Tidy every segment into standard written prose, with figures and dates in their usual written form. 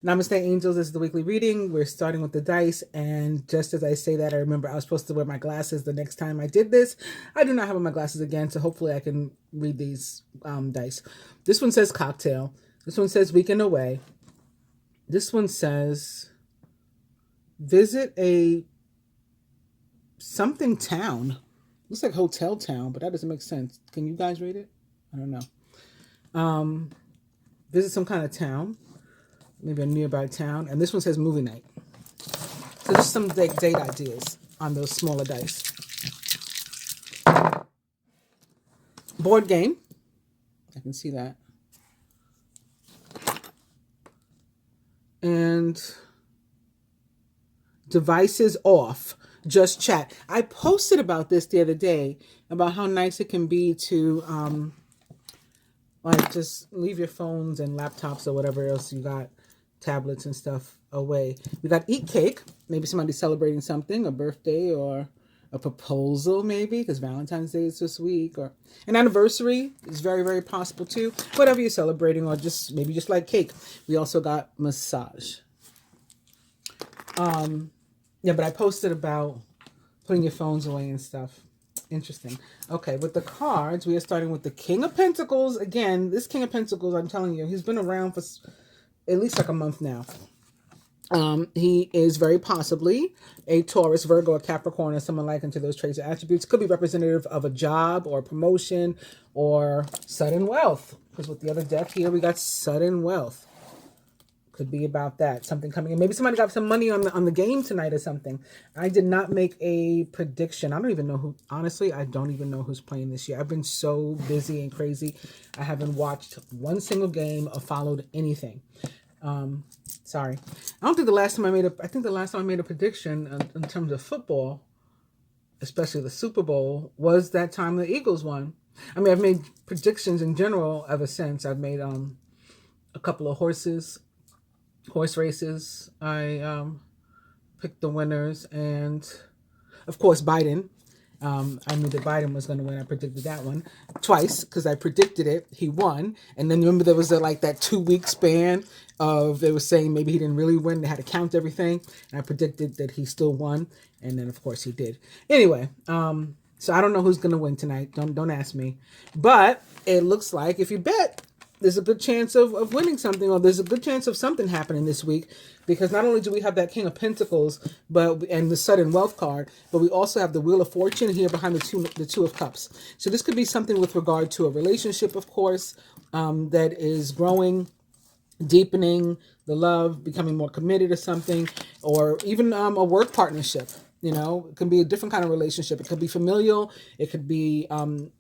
Namaste, angels. This is the weekly reading. We're starting with the dice. And just as I say that, I remember I was supposed to wear my glasses the next time I did this. I do not have on my glasses again, so hopefully I can read these dice. This one says cocktail. This one says weekend away. This one says visit a something town. Looks like hotel town, but that doesn't make sense. Can you guys read it? I don't know. Visit some kind of town. Maybe a nearby town. And this one says movie night. So just some date ideas on those smaller dice. Board game. I can see that. And devices off. Just chat. I posted about this the other day, about how nice it can be to like just leave your phones and laptops or whatever else you got, tablets and stuff, away. We got eat cake. Maybe somebody's celebrating something, a birthday or a proposal, maybe, because Valentine's Day is this week, or an anniversary is very, very possible too. Whatever you're celebrating, or just maybe just like cake. We also got massage. Yeah, but I posted about putting your phones away and stuff. Interesting. Okay, with the cards, we are starting with the King of Pentacles. Again, this King of Pentacles, I'm telling you, he's been around for at least like a month now. He is very possibly a Taurus, Virgo, or Capricorn, or someone like into those traits or attributes. Could be representative of a job or a promotion or sudden wealth. Because with the other deck here, we got sudden wealth. Could be about that. Something coming in. Maybe somebody got some money on the game tonight or something. I did not make a prediction. I don't even know who. Honestly, I don't even know who's playing this year. I've been so busy and crazy. I haven't watched one single game or followed anything. Sorry. I don't think the last time I made a. I think the last time I made a prediction in terms of football, especially the Super Bowl, was that time the Eagles won. I mean, I've made predictions in general ever since. I've made a couple of horse races. I picked the winners, and of course Biden. I knew that Biden was going to win. I predicted that one twice because I predicted it. He won, and then remember there was like that 2 week span of they were saying maybe he didn't really win. They had to count everything, and I predicted that he still won, and then of course he did. Anyway, so I don't know who's going to win tonight. Don't ask me, but it looks like if you bet, there's a good chance of winning something, or there's a good chance of something happening this week, because not only do we have that King of Pentacles, and the sudden wealth card, but we also have the Wheel of Fortune here behind the Two of Cups. So this could be something with regard to a relationship, of course, that is growing, deepening the love, becoming more committed to something, or even a work partnership. You know, it can be a different kind of relationship. It could be familial, it could be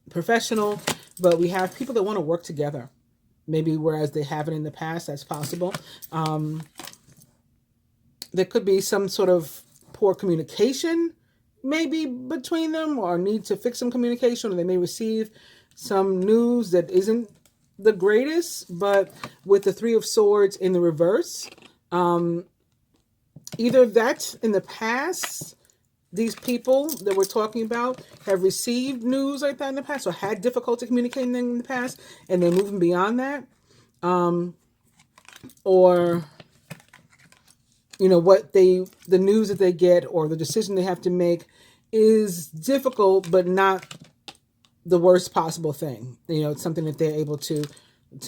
professional, but we have people that want to work together. Maybe whereas they haven't in the past, that's possible. There could be some sort of poor communication maybe between them, or need to fix some communication, or they may receive some news that isn't the greatest. But with the Three of Swords in the reverse, either that's in the past, these people that we're talking about have received news like that in the past, or had difficulty communicating in the past, and they're moving beyond that. Or, you know, the news that they get or the decision they have to make is difficult, but not the worst possible thing. You know, it's something that they're able to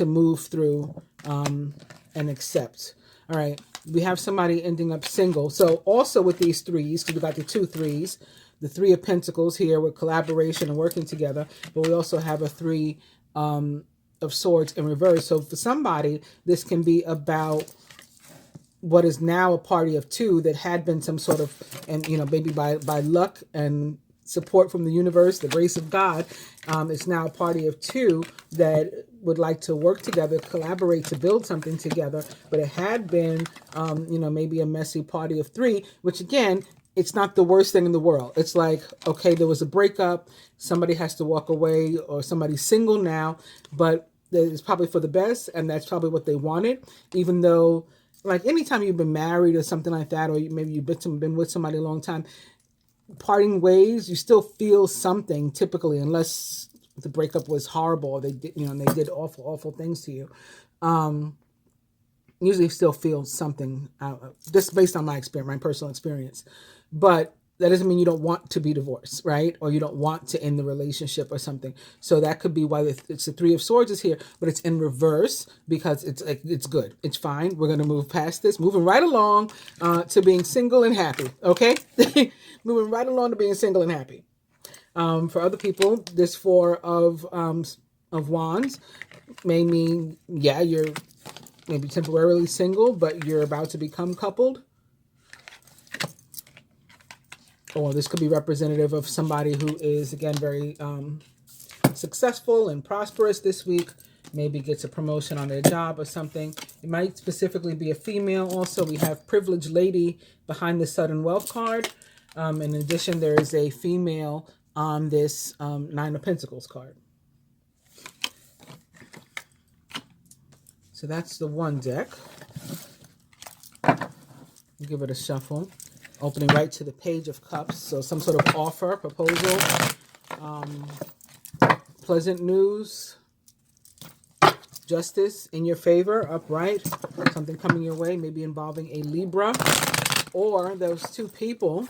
move through and accept. All right. We have somebody ending up single. So also with these threes, because we got the 2 3s, the Three of Pentacles here with collaboration and working together, but we also have a 3 of Swords in reverse. So for somebody, this can be about what is now a party of 2 that had been some sort of, and you know, maybe by luck and support from the universe, the grace of God, it's now a party of 2 that would like to work together, collaborate to build something together. But it had been, you know, maybe a messy party of 3, which again, it's not the worst thing in the world. It's like, okay, there was a breakup, somebody has to walk away, or somebody's single now, but it's probably for the best, and that's probably what they wanted, even though, like, anytime you've been married or something like that, or maybe you've been with somebody a long time, parting ways, you still feel something typically, unless the breakup was horrible, or they did, you know, and they did awful things to you. usually still feel something out, just based on my experience, my personal experience. But that doesn't mean you don't want to be divorced, right? Or you don't want to end the relationship or something. So that could be why it's the Three of Swords is here, but it's in reverse because it's good. It's fine. We're going to move past this, moving right along to being single and happy, okay? Moving right along to being single and happy. For other people, this Four of Wands may mean, yeah, you're maybe temporarily single, but you're about to become coupled. Or this could be representative of somebody who is, again, very successful and prosperous this week. Maybe gets a promotion on their job or something. It might specifically be a female also. We have Privileged Lady behind the Sudden Wealth card. In addition, there is a female on this Nine of Pentacles card. So that's the one deck. Give it a shuffle. Opening right to the Page of Cups. So some sort of offer, proposal, pleasant news, justice in your favor, upright, something coming your way, maybe involving a Libra. Or those two people,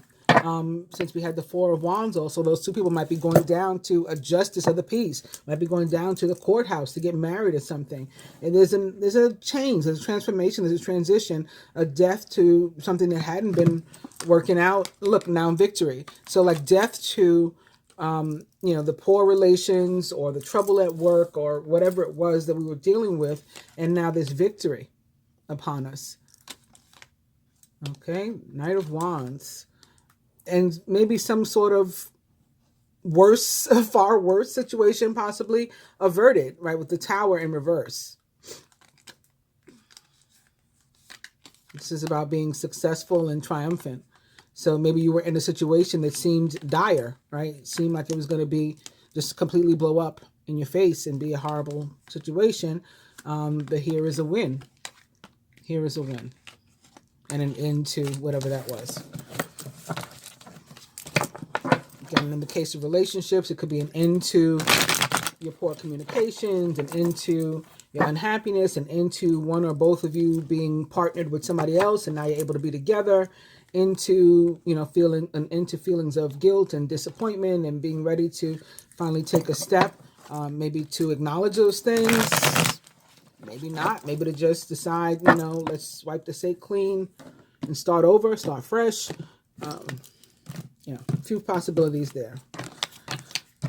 since we had the Four of Wands also, those two people might be going down to a justice of the peace, might be going down to the courthouse to get married or something. And there's a change, there's a transformation, there's a transition, a death to something that hadn't been working out. Look, now victory. So like death to, the poor relations or the trouble at work or whatever it was that we were dealing with. And now there's victory upon us. Okay, Knight of Wands. And maybe some sort of worse, far worse situation possibly averted, right, with the Tower in reverse. This is about being successful and triumphant. So maybe you were in a situation that seemed dire, right? It seemed like it was going to be just completely blow up in your face and be a horrible situation. But here is a win. Here is a win. And an end to whatever that was. Again, in the case of relationships, it could be an end to your poor communications, an end to your unhappiness, an end to one or both of you being partnered with somebody else, and now you're able to be together, into, feeling an end to feelings of guilt and disappointment and being ready to finally take a step, maybe to acknowledge those things, maybe not, maybe to just decide, let's wipe the slate clean and start over, start fresh. A few possibilities there.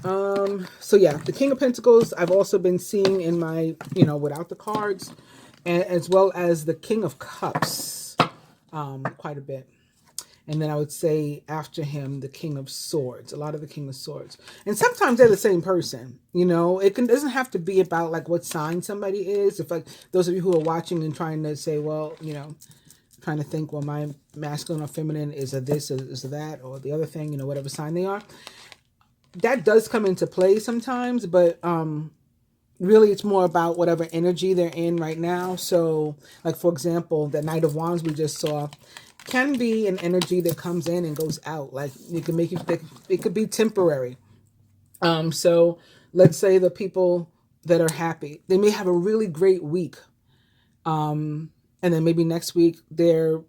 So yeah, the King of Pentacles I've also been seeing in my, without the cards, and as well as the King of Cups, quite a bit. And then I would say after him, the King of Swords, a lot of the King of Swords. And sometimes they're the same person, it doesn't have to be about like what sign somebody is. If like those of you who are watching and trying to say, well, trying to think, well, my masculine or feminine is a this, is a that, or the other thing, whatever sign they are. That does come into play sometimes, but really it's more about whatever energy they're in right now. So, like, for example, the Knight of Wands we just saw can be an energy that comes in and goes out. Like, it could be temporary. So let's say the people that are happy, they may have a really great week. And then maybe next week they're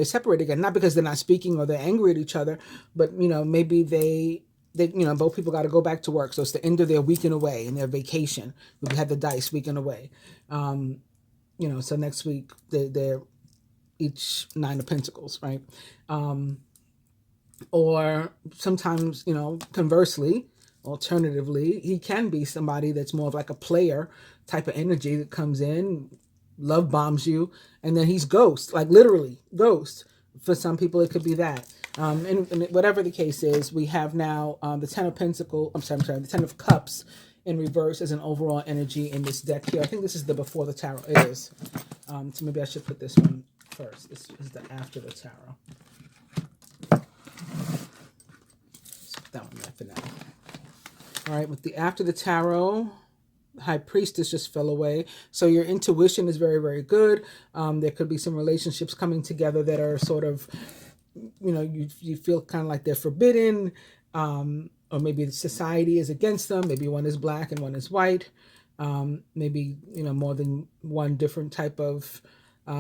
separate again, not because they're not speaking or they're angry at each other, but, maybe they both people got to go back to work. So it's the end of their weekend away and their vacation. We had the dice weekend away. So next week they're each Nine of Pentacles, right? Or sometimes, conversely, alternatively, he can be somebody that's more of like a player type of energy that comes in, love bombs you, and then he's ghost, like literally ghost. For some people, it could be that. And whatever the case is, we have now the Ten of Pentacles. The Ten of Cups in reverse as an overall energy in this deck here. I think this is the Before the Tarot. It is. So maybe I should put this one first. This is the After the Tarot. Let's put that one there for now. All right, with the After the Tarot, High Priestess just fell away. So your intuition is very, very good. There could be some relationships coming together that are sort of, you feel kind of like they're forbidden, or maybe society is against them. Maybe one is black and one is white. Maybe, more than one different type of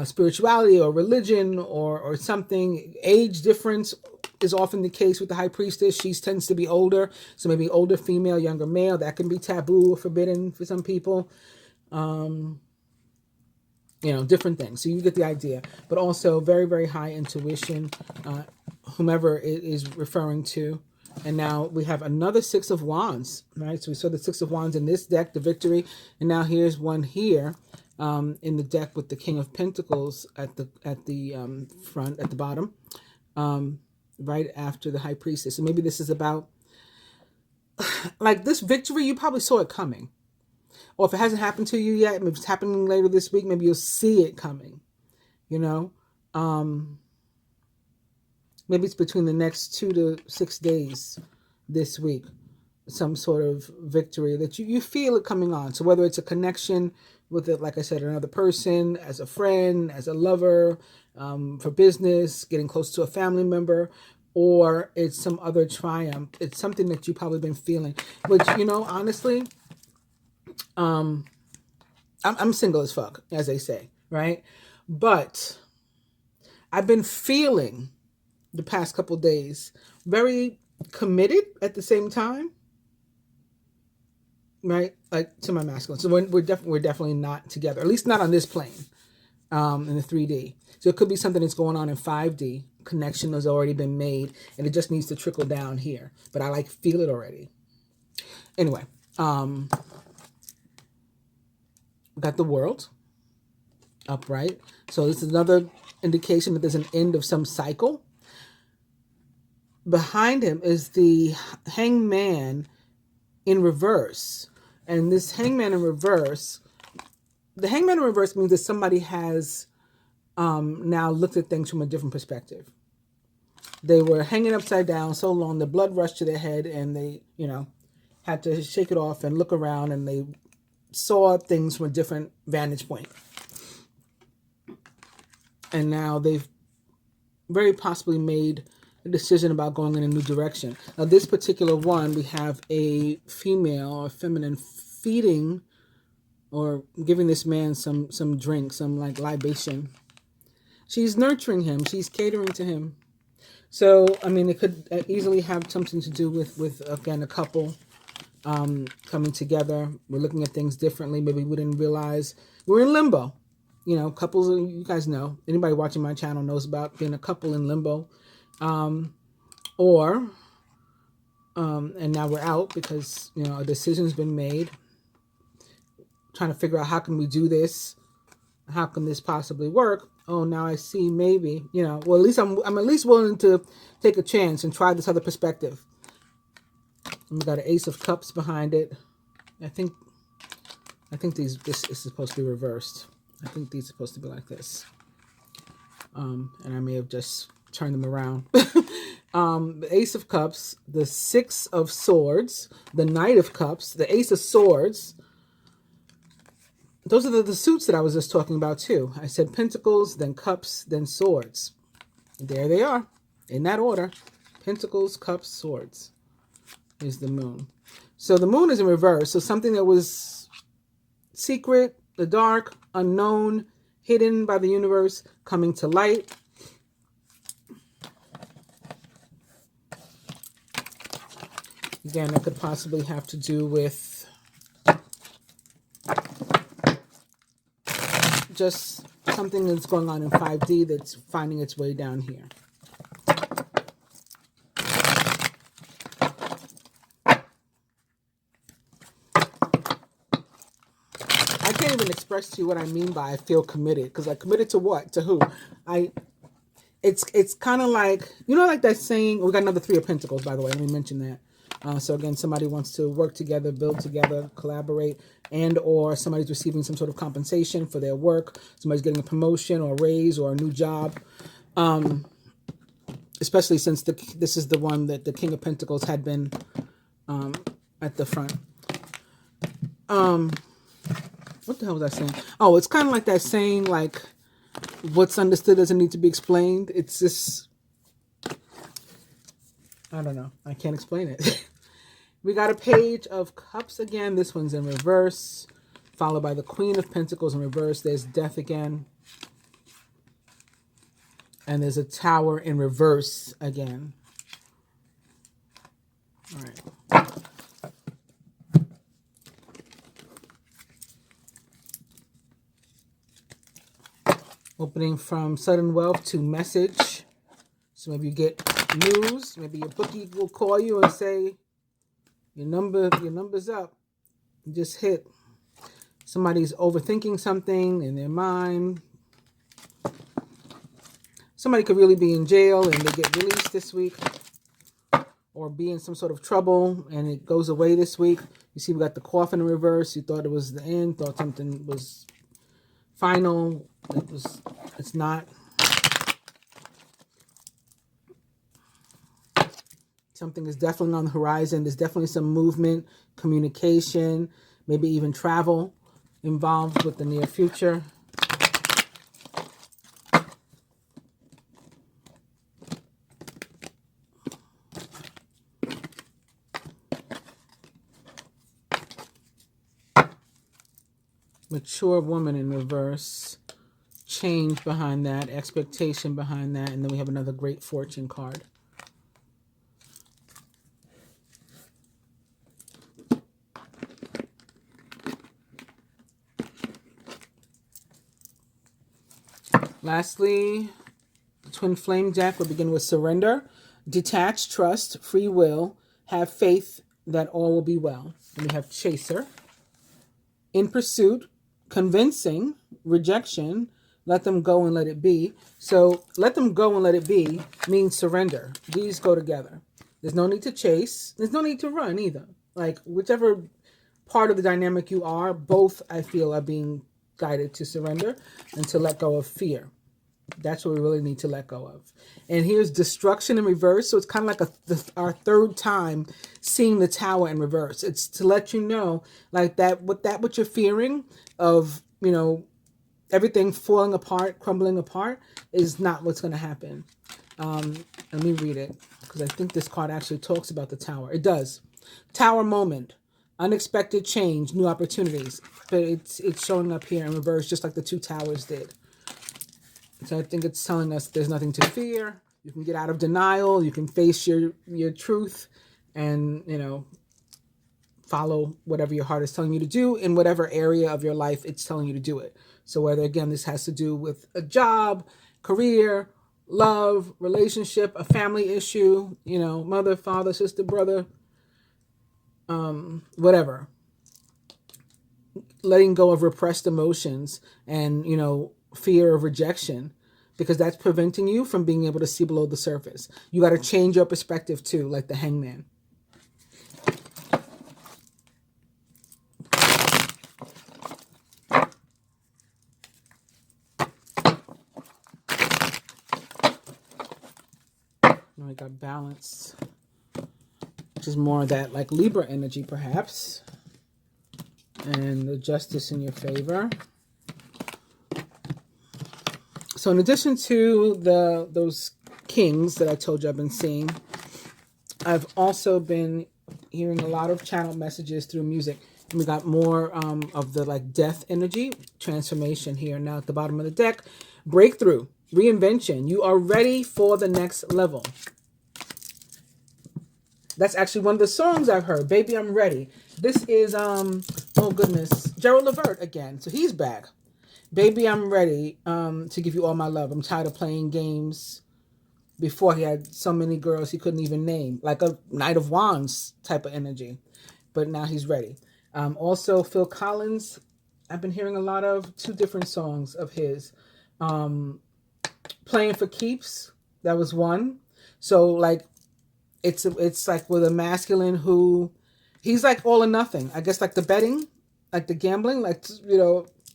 spirituality or religion or something. Age difference is often the case with the high priestess. She tends to be older, so maybe older female, younger male. That can be taboo or forbidden for some people. Different things. So you get the idea. But also very, very high intuition, whomever it is referring to. And now we have another Six of Wands, right? So we saw the Six of Wands in this deck, the Victory. And now here's one here in the deck with the King of Pentacles at the front, at the bottom, right after the High Priestess. So maybe this is about, like this Victory, you probably saw it coming. Or if it hasn't happened to you yet, maybe it's happening later this week, maybe you'll see it coming, Maybe it's between the next 2 to 6 days this week, some sort of victory that you feel it coming on. So whether it's a connection with it, like I said, another person, as a friend, as a lover, for business, getting close to a family member, or it's some other triumph. It's something that you've probably been feeling, which, honestly, I'm single as fuck, as they say, right? But I've been feeling the past couple days very committed at the same time, right? Like to my masculine. So we're definitely not together, at least not on this plane, in the 3D. So it could be something that's going on in 5D. Connection has already been made, and it just needs to trickle down here. But I feel it already. Anyway, we got the World upright. So this is another indication that there's an end of some cycle. Behind him is the Hangman in reverse. And this Hangman in reverse, the Hangman in reverse means that somebody has now looked at things from a different perspective. They were hanging upside down so long, the blood rushed to their head, and they, had to shake it off and look around, and they saw things from a different vantage point. And now they've very possibly made a decision about going in a new direction. Now, this particular one, we have a female or feminine feeding or giving this man some drink, some like libation. She's nurturing him. She's catering to him. So, I mean, it could easily have something to do with again, a couple coming together. We're looking at things differently. Maybe we didn't realize we're in limbo. Couples, you guys know, anybody watching my channel knows about being a couple in limbo. And now we're out because, a decision's been made. Trying to figure out how can we do this? How can this possibly work? Oh, now I see maybe, well, at least I'm at least willing to take a chance and try this other perspective. And we got an Ace of Cups behind it. I think this is supposed to be reversed. I think these are supposed to be like this. And I may have just turned them around. The Ace of Cups, the Six of Swords, the Knight of Cups, the Ace of Swords. Those are the suits that I was just talking about too. I said Pentacles, then Cups, then Swords. There they are, in that order. Pentacles, Cups, Swords. Here's the Moon. So the Moon is in reverse. So something that was secret, the dark, unknown, hidden by the universe, coming to light. Again, that could possibly have to do with just something that's going on in 5D that's finding its way down here. I can't even express to you what I mean by I feel committed, because I committed to what? To who? It's kind of like, like that saying, we got another Three of Pentacles, by the way, let me mention that. So again, somebody wants to work together, build together, collaborate, and or somebody's receiving some sort of compensation for their work. Somebody's getting a promotion or a raise or a new job. Especially since this is the one that the King of Pentacles had been at the front. What the hell was I saying? Oh, it's kind of like that saying, like, what's understood doesn't need to be explained. It's just, I don't know. I can't explain it. We got a Page of Cups again. This one's in reverse, followed by the Queen of Pentacles in reverse. There's Death again. And there's a Tower in reverse again. All right. Opening from sudden wealth to message. So maybe you get news. Maybe your bookie will call you and say, your number's up. You just hit. Somebody's overthinking something in their mind. Somebody could really be in jail and they get released this week, or be in some sort of trouble and it goes away this week. You see, we got the coffin in reverse. You thought it was the end, thought something was final. It's not. Something is definitely on the horizon. There's definitely some movement, communication, maybe even travel involved with the near future. Mature woman in reverse. Change behind that, expectation behind that, and then we have another great fortune card. Lastly, the twin flame deck will begin with surrender, detach, trust, free will, have faith that all will be well. And we have chaser, in pursuit, convincing, rejection, let them go and let it be. So let them go and let it be means surrender. These go together. There's no need to chase. There's no need to run either. Like whichever part of the dynamic you are, both I feel are being guided to surrender and to let go of fear. That's what we really need to let go of. And here's destruction in reverse. So it's kind of like our third time seeing the Tower in reverse. It's to let you know, like what you're fearing of, everything falling apart, crumbling apart, is not what's going to happen. Let me read it, because I think this card actually talks about the Tower. It does. Tower moment, unexpected change, new opportunities. But it's showing up here in reverse, just like the two towers did. So I think it's telling us there's nothing to fear. You can get out of denial. You can face your truth and, follow whatever your heart is telling you to do in whatever area of your life it's telling you to do it. So whether, again, this has to do with a job, career, love, relationship, a family issue, mother, father, sister, brother, whatever. Letting go of repressed emotions and, fear of rejection, because that's preventing you from being able to see below the surface. You got to change your perspective too, like the Hangman. Now we got balance, which is more of that like Libra energy perhaps, and the justice in your favor. So in addition to those kings that I told you I've been seeing, I've also been hearing a lot of channel messages through music. And we got more of the like death energy, transformation here. Now at the bottom of the deck, breakthrough, reinvention. You are ready for the next level. That's actually one of the songs I've heard. Baby, I'm ready. This is, oh goodness, Gerald Levert again. So he's back. Baby, I'm ready to give you all my love. I'm tired of playing games. Before he had so many girls he couldn't even name. Like a Knight of Wands type of energy. But now he's ready. Also, Phil Collins. I've been hearing a lot of 2 different songs of his. Playing for Keeps. That was one. So like, it's like with a masculine who, he's like all or nothing. I guess like the betting, like the gambling, like,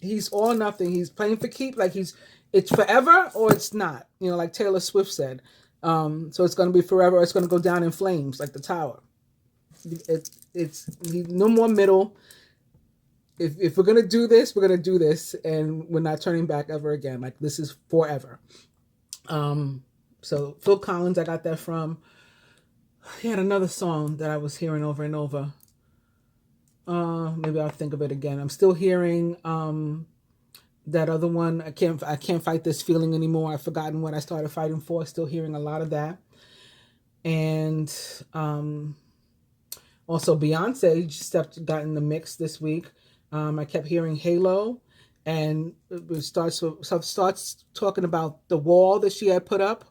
he's all or nothing. He's playing for keep. Like it's forever or it's not, like Taylor Swift said. So it's going to be forever or it's going to go down in flames like the Tower. It's no more middle. If we're going to do this, we're going to do this, and we're not turning back ever again. Like this is forever. So Phil Collins, I got that from. He had another song that I was hearing over and over. Maybe I'll think of it again. I'm still hearing That other one, I can't fight this feeling anymore. I've forgotten what I started fighting for. Still hearing a lot of that. And also Beyonce got in the mix this week. I kept hearing Halo, and it starts talking about the wall that she had put up,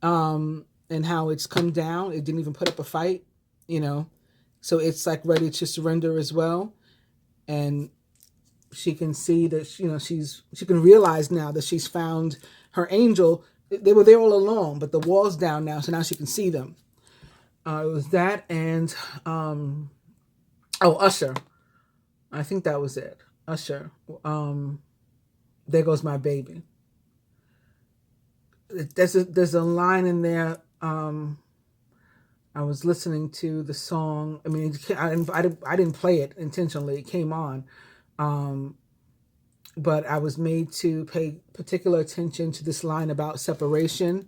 and how it's come down. It didn't even put up a fight, you know. So it's like ready to surrender as well. And she can see that, you know, she can realize now that she's found her angel. They were there all along, but the wall's down now, so now she can see them. It was that, and Usher. I think that was it. Usher. There Goes My Baby. There's a line in there. I was listening to the song. I mean, I didn't play it intentionally. It came on. But I was made to pay particular attention to this line about separation.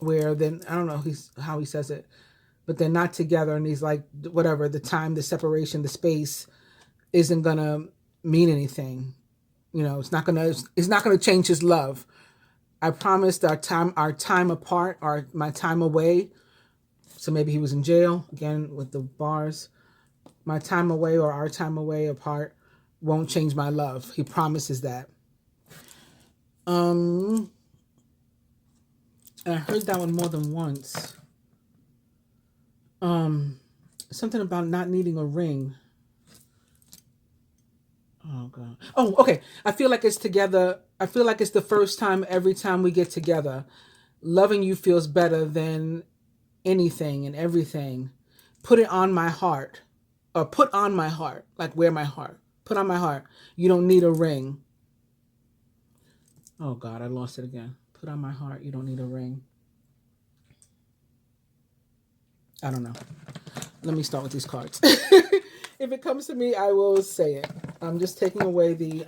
Where then, I don't know how he says it, but they're not together, and he's like, whatever, the time, the separation, the space isn't gonna mean anything. You know, it's not gonna change his love. I promised our time apart, my time away. So maybe he was in jail again with the bars. My time away, or our time away apart, won't change my love. He promises that. And I heard that one more than once. Something about not needing a ring. Oh God. Oh, okay. I feel like it's together. I feel like it's the first time every time we get together. Loving you feels better than anything and everything. Put it on my heart. Or put on my heart. Like wear my heart. Put on my heart. You don't need a ring. Oh God, I lost it again. Put on my heart. You don't need a ring. I don't know. Let me start with these cards. If it comes to me, I will say it. I'm just taking away the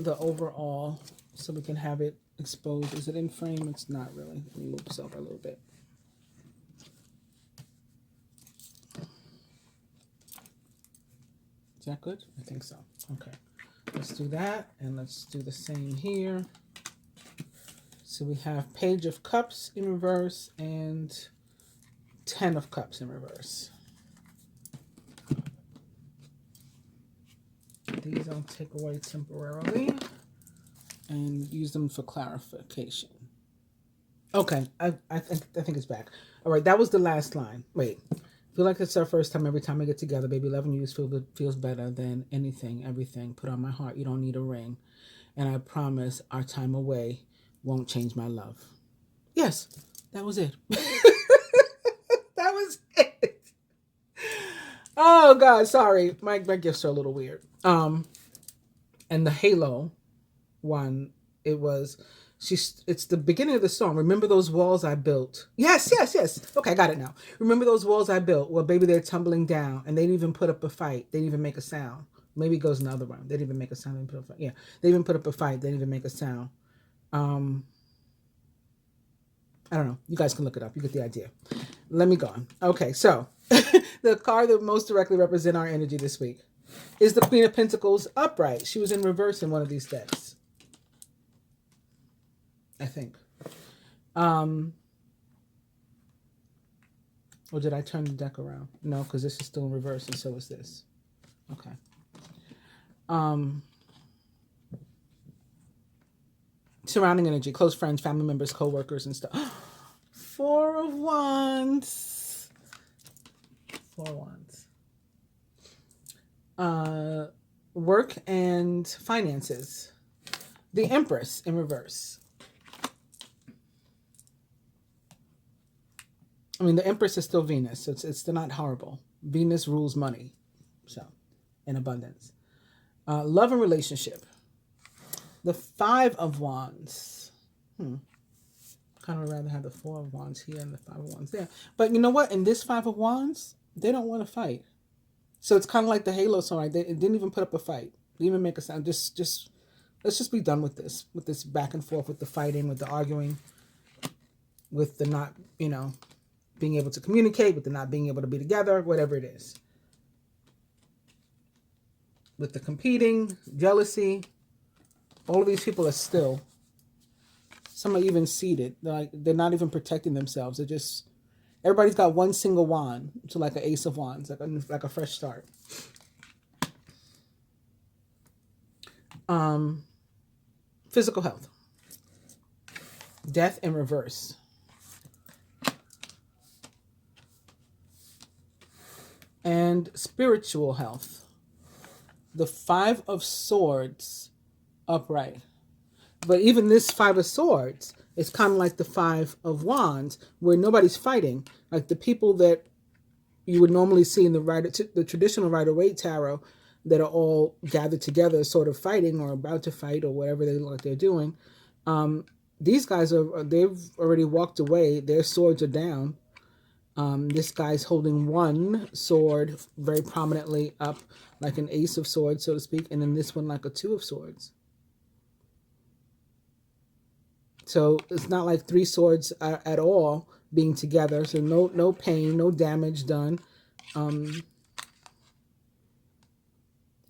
overall so we can have it exposed. Is it in frame? It's not really. Let me move this over a little bit. Is that good? I think so. Okay. Let's do that, and let's do the same here. So we have Page of Cups in reverse and 10 of Cups in reverse. These I'll take away temporarily and use them for clarification. Okay, I think it's back. All right, that was the last line. Wait. Feel like it's our first time every time we get together. Baby, loving you feels better than anything, everything. Put on my heart. You don't need a ring. And I promise our time away won't change my love. Yes, that was it. That was it. Oh, God, sorry. My gifts are a little weird. And the Halo one, it's the beginning of the song. Remember those walls I built? Yes. Okay, I got it now. Remember those walls I built? Well, baby, they're tumbling down, and they didn't even put up a fight. They didn't even make a sound. Maybe it goes another round. They didn't even make a sound. They didn't put up a fight. Yeah, they didn't even put up a fight. They didn't even make a sound. I don't know. You guys can look it up. You get the idea. Let me go on. Okay, so the card that most directly represents our energy this week is the Queen of Pentacles upright. She was in reverse in one of these decks, I think. Or did I turn the deck around? No, because this is still in reverse, and so is this. Okay. Surrounding energy, close friends, family members, co-workers, and stuff. 4 of Wands. 4 Wands. Work and finances. The Empress in reverse. I mean, the Empress is still Venus, so it's still not horrible. Venus rules money, so, in abundance. Love and relationship. The 5 of Wands. Kind of rather have the 4 of Wands here and the 5 of Wands there. But you know what? In this 5 of Wands, they don't want to fight. So it's kind of like the Halo song. Right? They didn't even put up a fight. Didn't even make a sound. Just let's just be done with this back and forth, with the fighting, with the arguing, with the not, being able to communicate, with the not being able to be together, whatever it is. with the competing, jealousy. All of these people are still. Some are even seated. They're not even protecting themselves. They're just, everybody's got one single wand. So like an ace of wands, like a fresh start. Physical health. Death in reverse. And spiritual health. The Five of Swords upright. But even this Five of Swords is kind of like the Five of Wands, where nobody's fighting. Like the people that you would normally see in the traditional Rider-Waite tarot, that are all gathered together, sort of fighting or about to fight or whatever they look like they're doing. These guys they've already walked away. Their swords are down. This guy's holding one sword very prominently up, like an ace of swords, so to speak, and then this one like a two of swords. So it's not like three swords at all being together. So no pain, no damage done.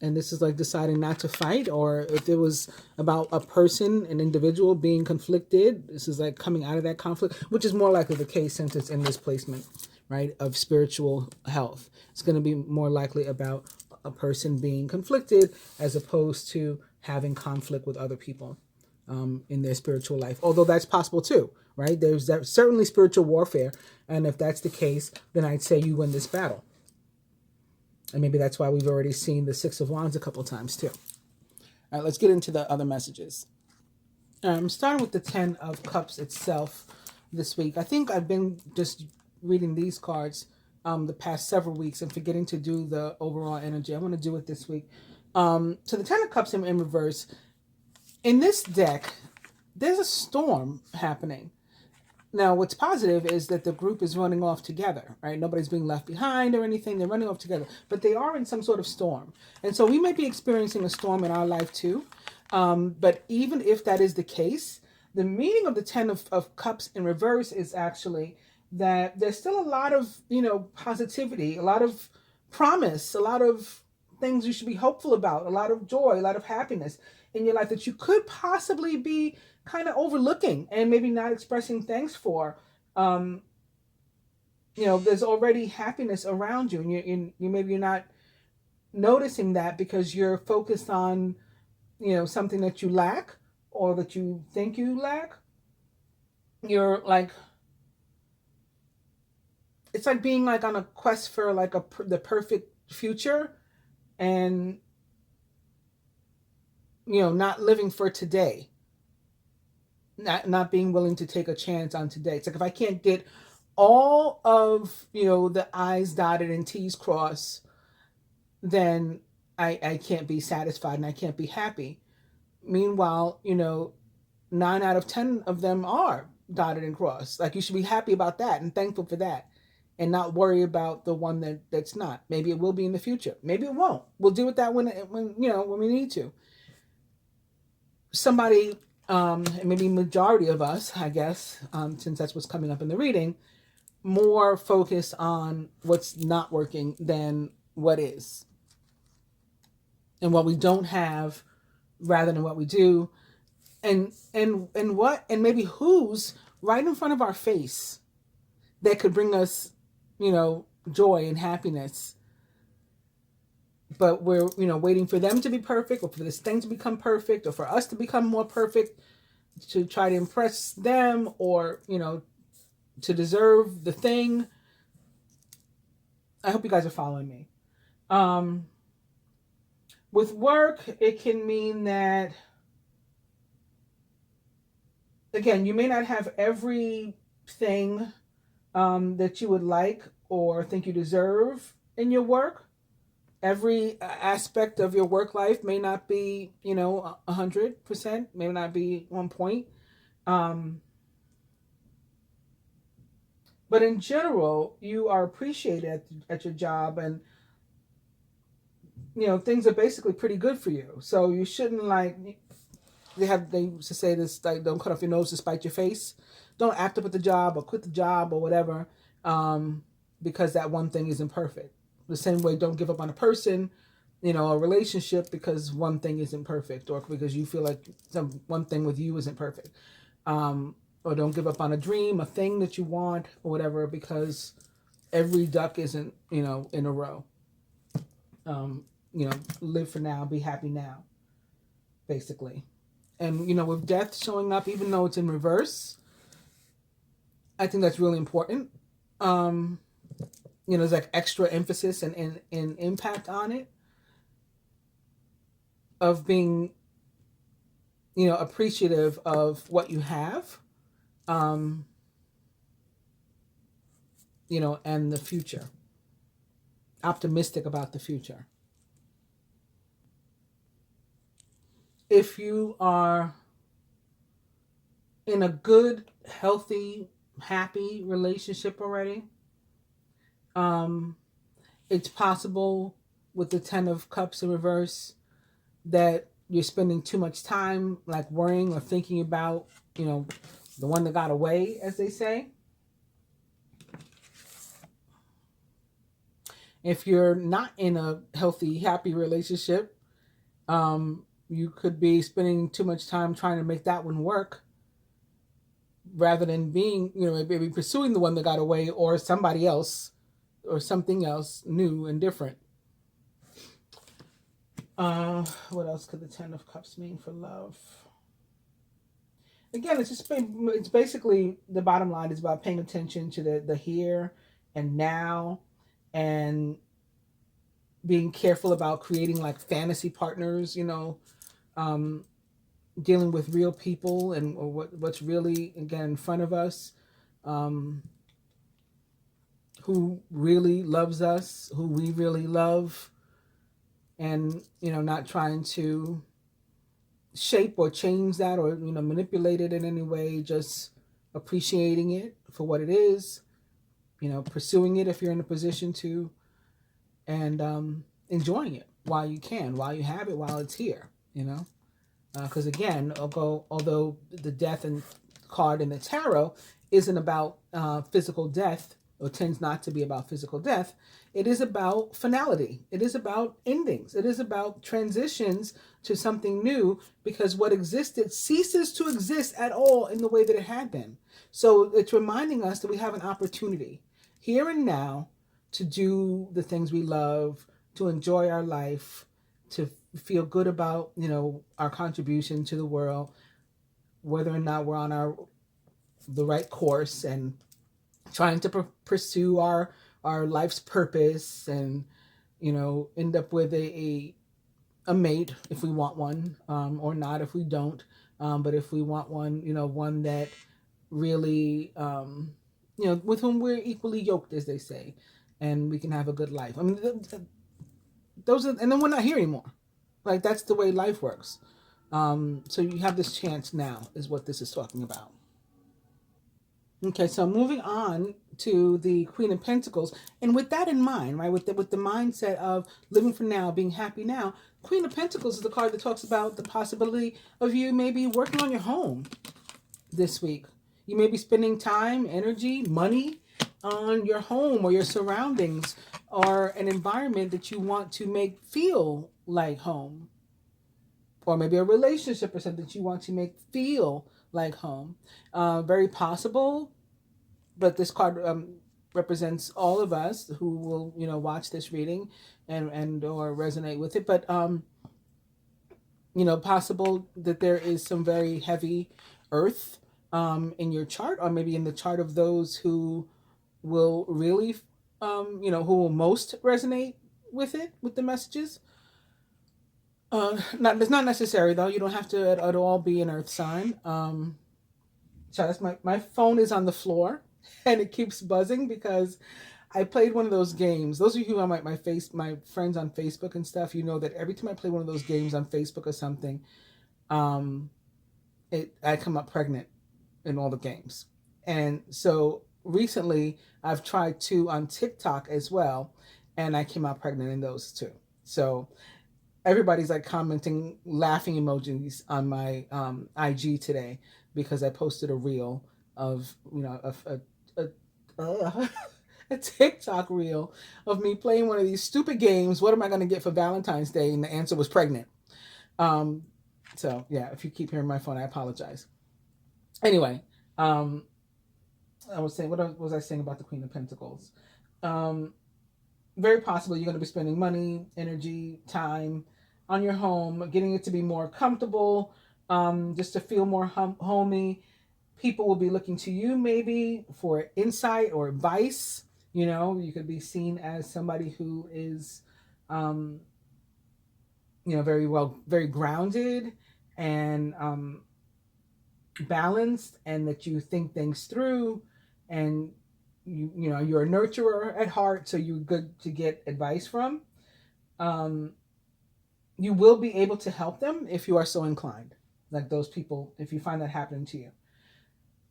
And this is like deciding not to fight, or if it was about a person, an individual being conflicted, this is like coming out of that conflict, which is more likely the case since it's in this placement, right, of spiritual health. It's going to be more likely about a person being conflicted as opposed to having conflict with other people in their spiritual life. Although that's possible too, right? There's certainly spiritual warfare. And if that's the case, then I'd say you win this battle. And maybe that's why we've already seen the Six of Wands a couple of times too. All right, let's get into the other messages. I'm starting with the Ten of Cups itself this week. I think I've been just reading these cards the past several weeks and forgetting to do the overall energy. I want to do it this week. So the Ten of Cups in reverse. In this deck, there's a storm happening. Now, what's positive is that the group is running off together, right? Nobody's being left behind or anything. They're running off together, but they are in some sort of storm. And so we might be experiencing a storm in our life too. But even if that is the case, the meaning of the Ten of Cups in reverse is actually that there's still a lot of, positivity, a lot of promise, a lot of things you should be hopeful about, a lot of joy, a lot of happiness in your life that you could possibly be kind of overlooking and maybe not expressing thanks for. There's already happiness around you, and you're not noticing that because you're focused on, something that you lack or that you think you lack. You're like, it's like being like on a quest for like the perfect future, and not living for today. Not being willing to take a chance on today. It's like if I can't get all of the I's dotted and T's crossed, then I can't be satisfied and I can't be happy. Meanwhile, 9 out of 10 of them are dotted and crossed. Like you should be happy about that and thankful for that, and not worry about the one that's not. Maybe it will be in the future. Maybe it won't. We'll deal with that when we need to. Somebody. Maybe majority of us, I guess, since that's what's coming up in the reading, more focused on what's not working than what is. And what we don't have rather than what we do. And maybe who's right in front of our face that could bring us, joy and happiness. But we're, waiting for them to be perfect, or for this thing to become perfect, or for us to become more perfect to try to impress them, or, to deserve the thing. I hope you guys are following me. With work, it can mean that, again, you may not have everything that you would like or think you deserve in your work. Every aspect of your work life may not be, 100%, may not be on point. But in general, you are appreciated at your job, and, things are basically pretty good for you. So you shouldn't they used to say this, like, don't cut off your nose to spite your face. Don't act up at the job or quit the job or whatever, because that one thing isn't perfect. The same way, don't give up on a person a relationship because one thing isn't perfect, or because you feel like one thing with you isn't perfect. Or don't give up on a dream, a thing that you want, or whatever, because every duck isn't, in a row. Live for now, be happy now, basically. And, with death showing up, even though it's in reverse, I think that's really important. Um, there's like extra emphasis and impact on it, of being, appreciative of what you have, um, and the future, optimistic about the future. If you are in a good, healthy, happy relationship already, um, it's possible with the Ten of Cups in reverse that you're spending too much time like worrying or thinking about, the one that got away, as they say. If you're not in a healthy, happy relationship, you could be spending too much time trying to make that one work, rather than being, maybe pursuing the one that got away, or somebody else, or something else new and different. What else could the Ten of Cups mean for love? Again, it's basically, the bottom line is about paying attention to the here and now, and being careful about creating like fantasy partners, um, dealing with real people, and or what's really, again, in front of us, um, who really loves us, who we really love, and not trying to shape or change that, or manipulate it in any way, just appreciating it for what it is, pursuing it if you're in a position to, and enjoying it while you can, while you have it, while it's here, because again, although the death and card in the tarot isn't about physical death, or tends not to be about physical death, it is about finality. It is about endings. It is about transitions to something new, because what existed ceases to exist at all in the way that it had been. So it's reminding us that we have an opportunity here and now to do the things we love, to enjoy our life, to feel good about, our contribution to the world, whether or not we're on the right course, and trying to pursue our life's purpose, and end up with a mate if we want one, or not if we don't, but if we want one, one that really, with whom we're equally yoked, as they say, and we can have a good life. I mean, those are, and then we're not here anymore. Like, that's the way life works. So you have this chance now, is what this is talking about. Okay, so moving on to the Queen of Pentacles, and with that in mind, right, with the mindset of living for now, being happy now, Queen of Pentacles is the card that talks about the possibility of you maybe working on your home this week. You may be spending time, energy, money on your home, or your surroundings, or an environment that you want to make feel like home, or maybe a relationship or something that you want to make feel like home. Very possible, but this card represents all of us who will, watch this reading and or resonate with it. But possible that there is some very heavy earth in your chart, or maybe in the chart of those who will really, who will most resonate with it, with the messages. It's not necessary though. You don't have to at all be an earth sign. So that's my phone is on the floor, and it keeps buzzing because I played one of those games. Those of you who are my friends on Facebook and stuff, you know that every time I play one of those games on Facebook or something, um, I come up pregnant in all the games. And so recently I've tried two on TikTok as well, and I came out pregnant in those too. So everybody's like commenting laughing emojis on my IG today, because I posted a reel of, a a TikTok reel of me playing one of these stupid games. What am I going to get for Valentine's Day? And the answer was pregnant. Um, so yeah, if you keep hearing my phone, I apologize. Anyway, um, I was saying, what was I saying about the Queen of Pentacles? Um, Very possible you're going to be spending money, energy, time on your home, getting it to be more comfortable, just to feel more homey. People will be looking to you maybe for insight or advice. You know, you could be seen as somebody who is, um, very grounded and balanced, and that you think things through, and you're a nurturer at heart, so you're good to get advice from. Um, you will be able to help them if you are so inclined, like those people, if you find that happening to you.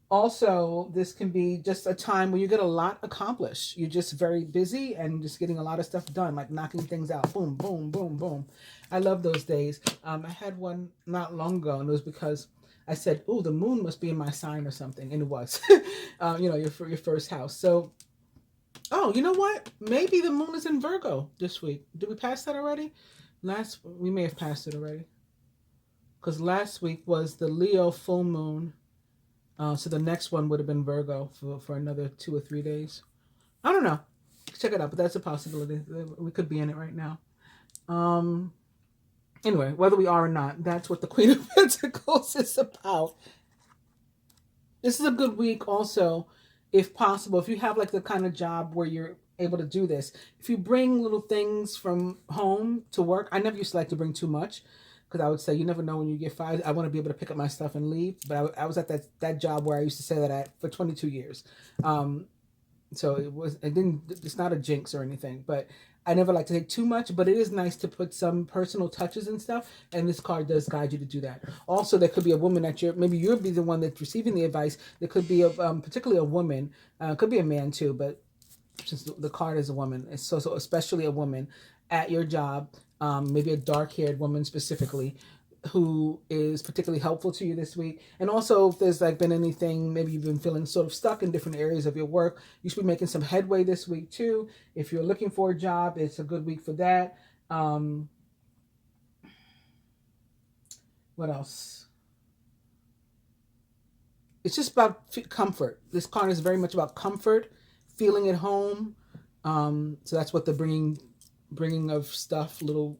Also, this can be just a time where you get a lot accomplished. You're just very busy and just getting a lot of stuff done, like knocking things out. Boom, boom, boom, boom. I love those days. I had one not long ago, and it was because I said, "Oh, the moon must be in my sign or something," and it was. Your first house. So, oh, you know what? Maybe the moon is in Virgo this week. Did we pass that already? We may have passed it already, because last week was the Leo full moon. So the next one would have been Virgo for another 2 or 3 days. I don't know. Check it out, but that's a possibility. We could be in it right now. Um, anyway, whether we are or not, that's what the Queen of Pentacles is about. This is a good week also, if possible. If you have like the kind of job where you're able to do this, if you bring little things from home to work, I never used to like to bring too much, because I would say you never know when you get fired. I want to be able to pick up my stuff and leave. But I was at that job where I used to say that at for 22 years. So it's not a jinx or anything, but I never like to take too much, but it is nice to put some personal touches and stuff. And this card does guide you to do that. Also, there could be a woman that maybe you'll be the one that's receiving the advice. There could be particularly a woman, could be a man too, but since the card is a woman, it's so especially a woman at your job, maybe a dark-haired woman specifically, who is particularly helpful to you this week. And also, if there's like been anything, maybe you've been feeling sort of stuck in different areas of your work, you should be making some headway this week too. If you're looking for a job, it's a good week for that. What else? It's just about comfort. This card is very much about comfort, feeling at home. So that's what the bringing of stuff, little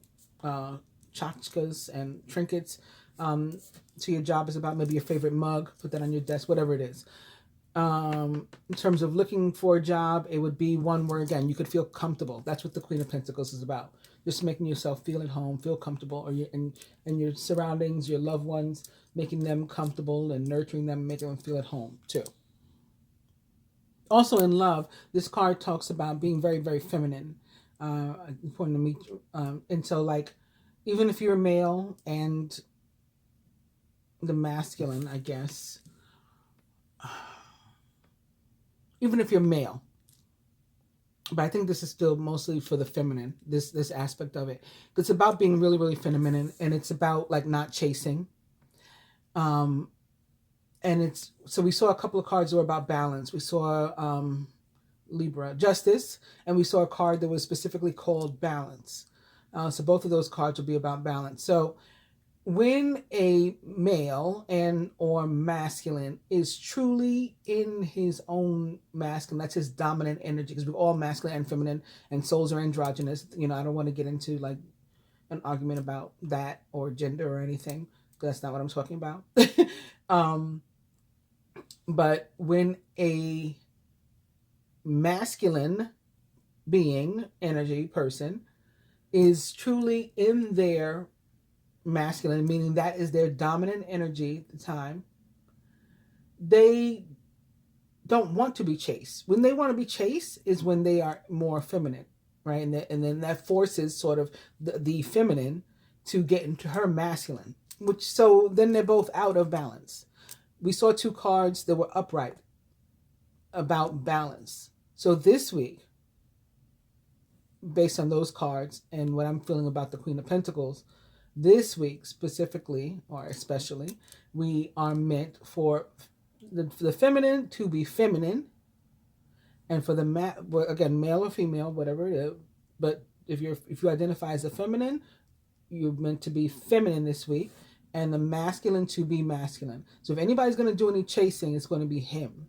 tchotchkes and trinkets to your job is about. Maybe your favorite mug, put that on your desk, whatever it is. In terms of looking for a job, it would be one where, again, you could feel comfortable. That's what the Queen of Pentacles is about. Just making yourself feel at home, feel comfortable, or in your surroundings, your loved ones, making them comfortable and nurturing them, making them feel at home too. Also in love, this card talks about being very, very feminine. Important to me. And so, like, even if you're a male and the masculine, I guess, even if you're male, but I think this is still mostly for the feminine, this aspect of it. It's about being really, really feminine, and it's about like not chasing. And so we saw a couple of cards that were about balance. We saw Libra, Justice, and we saw a card that was specifically called Balance. So both of those cards will be about balance. So when a male and or masculine is truly in his own masculine, that's his dominant energy, because we're all masculine and feminine, and souls are androgynous. I don't want to get into like an argument about that or gender or anything, because that's not what I'm talking about. But when a masculine being, energy, person, is truly in their masculine, meaning that is their dominant energy at the time, they don't want to be chased. When they want to be chased is when they are more feminine, right? And then that forces sort of the feminine to get into her masculine, so then they're both out of balance. We saw two cards that were upright about balance. So this week, based on those cards and what I'm feeling about the Queen of Pentacles, this week specifically, or especially, we are meant for the feminine to be feminine And for the again, male or female, whatever it is, but if you identify as a feminine, you're meant to be feminine this week, and the masculine to be masculine. So if anybody's going to do any chasing, it's going to be him.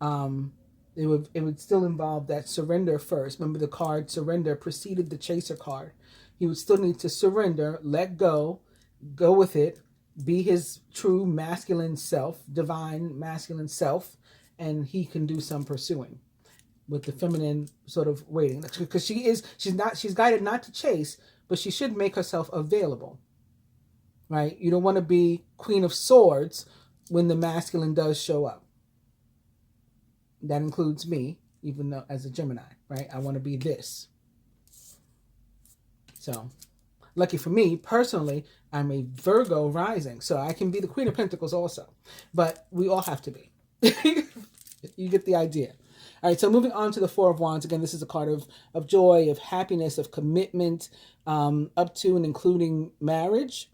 Um, it would still involve that surrender first. Remember, the card surrender preceded the chaser card. He would still need to surrender, let go with it, be his true masculine self, divine masculine self, and he can do some pursuing with the feminine sort of waiting, because she's guided not to chase, but she should make herself available, right? You don't want to be Queen of Swords when the masculine does show up. That includes me, even though as a Gemini, right? I want to be this. So lucky for me personally, I'm a Virgo rising, so I can be the Queen of Pentacles also, but we all have to be. You get the idea. All right, so moving on to the Four of Wands. Again, this is a card of joy, of happiness, of commitment, up to and including marriage.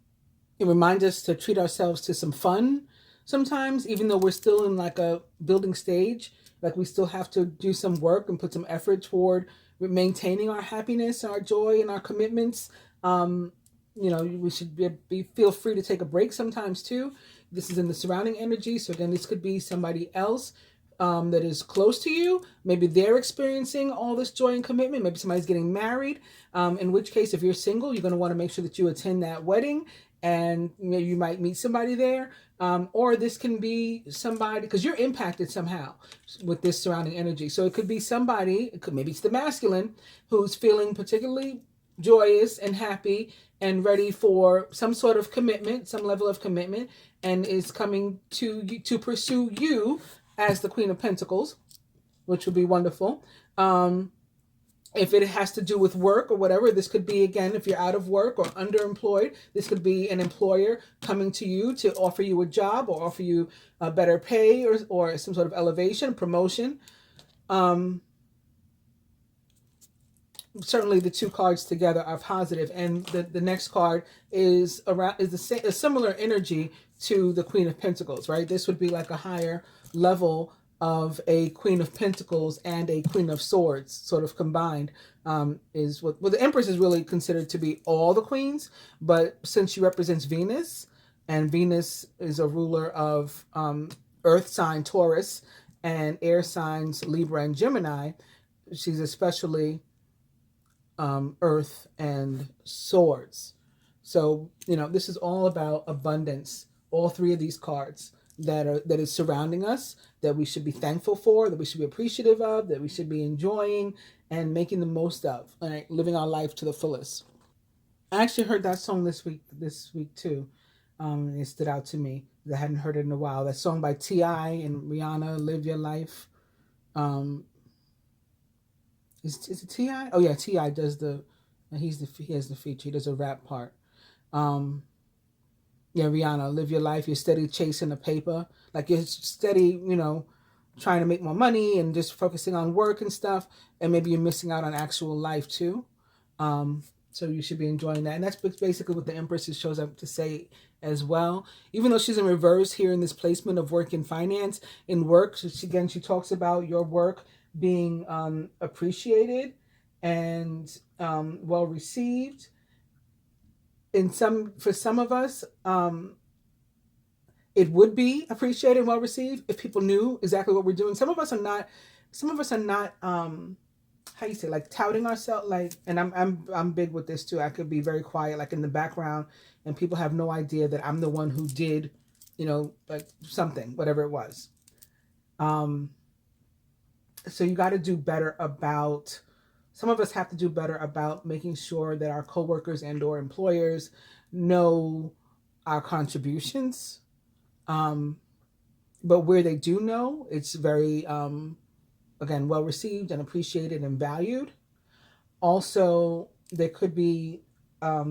It reminds us to treat ourselves to some fun sometimes, even though we're still in like a building stage. Like we still have to do some work and put some effort toward maintaining our happiness, our joy, and our commitments. We should feel free to take a break sometimes too. This is in the surrounding energy. So again, this could be somebody else that is close to you. Maybe they're experiencing all this joy and commitment. Maybe somebody's getting married. In which case, if you're single, you're going to want to make sure that you attend that wedding, and you might meet somebody there. Or this can be somebody, because you're impacted somehow with this surrounding energy. So it could be somebody, maybe it's the masculine, who's feeling particularly joyous and happy and ready for some sort of commitment, some level of commitment, and is coming to pursue you as the Queen of Pentacles, which would be wonderful. If it has to do with work or whatever, this could be, again, if you're out of work or underemployed, this could be an employer coming to you to offer you a job or offer you a better pay or some sort of elevation, promotion. Certainly the two cards together are positive, and the next card is a similar energy to the Queen of Pentacles, right? This would be like a higher level of a Queen of Pentacles and a Queen of Swords sort of combined. Is what the Empress is really considered to be all the queens, but since she represents Venus, and Venus is a ruler of earth sign Taurus and air signs Libra and Gemini, she's especially earth and swords. So this is all about abundance. All three of these cards that is surrounding us, that we should be thankful for, that we should be appreciative of, that we should be enjoying and making the most of, right? Living our life to the fullest. I actually heard that song this week too. It stood out to me. I hadn't heard it in a while. That song by T.I. and Rihanna, "Live Your Life." Is it T.I.? Oh yeah, T.I. does he has the feature. He does a rap part. Yeah, Rihanna, "Live Your Life." You're steady chasing the paper. Like you're steady, trying to make more money and just focusing on work and stuff. And maybe you're missing out on actual life too. So you should be enjoying that. And that's basically what the Empress shows up to say as well. Even though she's in reverse here in this placement of work and finance. In work, she talks about your work being appreciated and well received. For some of us, it would be appreciated and well received if people knew exactly what we're doing. Some of us are not how you say, like touting ourselves, like, and I'm big with this too. I could be very quiet, like in the background, and people have no idea that I'm the one who did, like something, whatever it was. So you got to do better about. Some of us have to do better about making sure that our coworkers and or employers know our contributions. But where they do know, it's very, again, well received and appreciated and valued. Also, there could be a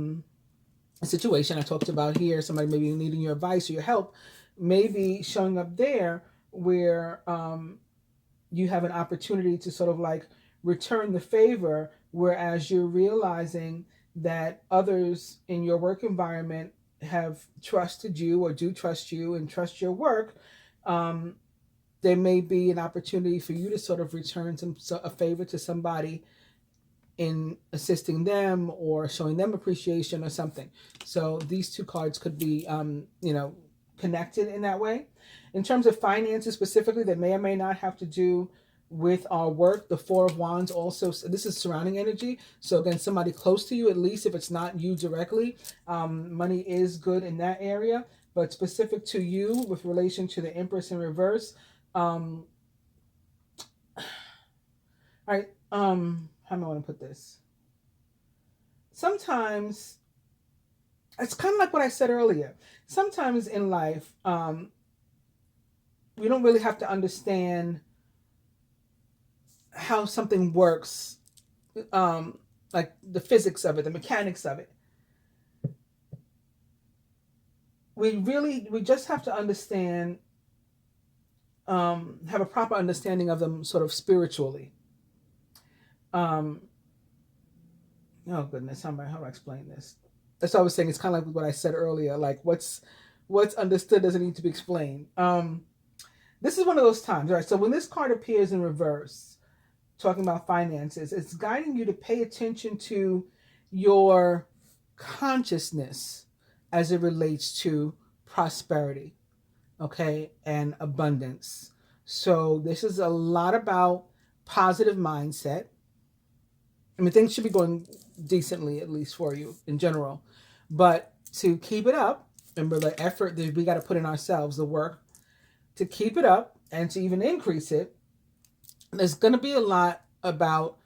situation I talked about here, somebody maybe needing your advice or your help, maybe showing up there where you have an opportunity to sort of like return the favor, whereas you're realizing that others in your work environment have trusted you or do trust you and trust your work. there may be an opportunity for you to sort of return a favor to somebody in assisting them or showing them appreciation or something. So these two cards could be, connected in that way. In terms of finances specifically, that may or may not have to do with our work. The Four of Wands also, this is surrounding energy. So again, somebody close to you, at least if it's not you directly, money is good in that area. But specific to you with relation to the Empress in reverse, all right, how do I want to put this? Sometimes it's kind of like what I said earlier. Sometimes in life, we don't really have to understand how something works, like the physics of it, the mechanics of it. We just have to understand, have a proper understanding of them sort of spiritually. Oh goodness, how do I explain this? That's what I was saying. It's kind of like what I said earlier. Like what's understood doesn't need to be explained. This is one of those times, right? So when this card appears in reverse, talking about finances, it's guiding you to pay attention to your consciousness as it relates to prosperity, okay, and abundance. So this is a lot about positive mindset. I mean, things should be going decently, at least for you in general. But to keep it up, remember the effort that we got to put in ourselves, the work to keep it up and to even increase it, there's going to be a lot about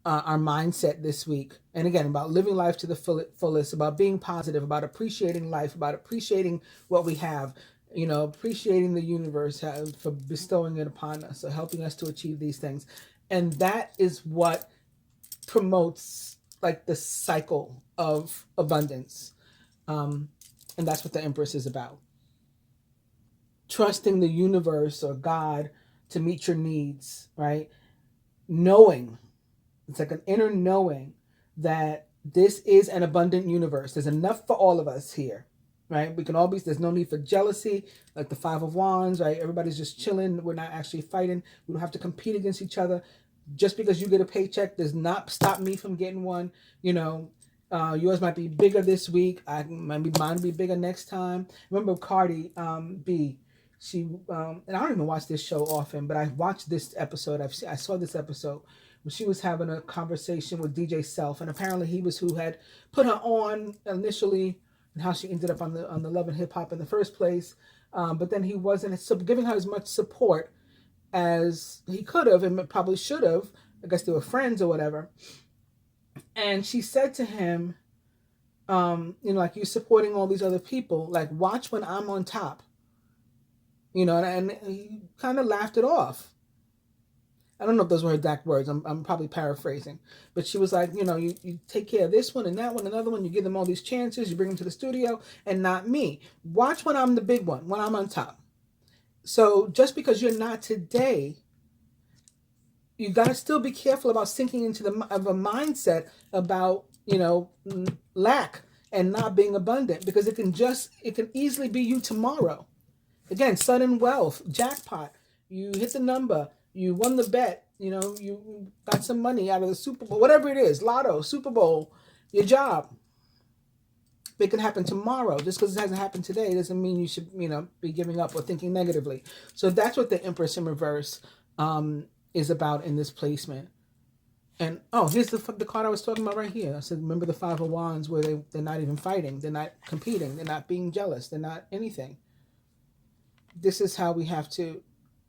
our mindset this week. And again, about living life to the fullest, about being positive, about appreciating life, about appreciating what we have, appreciating the universe for bestowing it upon us, so helping us to achieve these things. And that is what promotes like the cycle of abundance. And that's what the Empress is about. Trusting the universe or God to meet your needs, right? Knowing, it's like an inner knowing that this is an abundant universe. There's enough for all of us here, right? We can all be, there's no need for jealousy, like the Five of Wands, right? Everybody's just chilling. We're not actually fighting. We don't have to compete against each other. Just because you get a paycheck does not stop me from getting one. Yours might be bigger this week. Mine will be bigger next time. Remember Cardi B? She and I don't even watch this show often, but I watched this episode. I saw this episode when she was having a conversation with DJ Self, and apparently he was who had put her on initially, and how she ended up on the Love and Hip Hop in the first place. But then he wasn't giving her as much support as he could have and probably should have. I guess they were friends or whatever. And she said to him, like, you're supporting all these other people. Like, watch when I'm on top. And he kind of laughed it off. I don't know if those were her exact words. I'm probably paraphrasing. But she was like, you take care of this one and that one, another one. You give them all these chances. You bring them to the studio, and not me. Watch when I'm the big one, when I'm on top. So just because you're not today, you got to still be careful about sinking into a mindset about, lack and not being abundant, because it can easily be you tomorrow. Again, sudden wealth, jackpot. You hit the number, you won the bet, you got some money out of the Super Bowl, whatever it is, Lotto, Super Bowl, your job. It can happen tomorrow. Just because it hasn't happened today doesn't mean you should, be giving up or thinking negatively. So that's what the Empress in reverse is about in this placement. And here's the card I was talking about right here. I said, remember the Five of Wands, where they're not even fighting, they're not competing, they're not being jealous, they're not anything. This is how we have to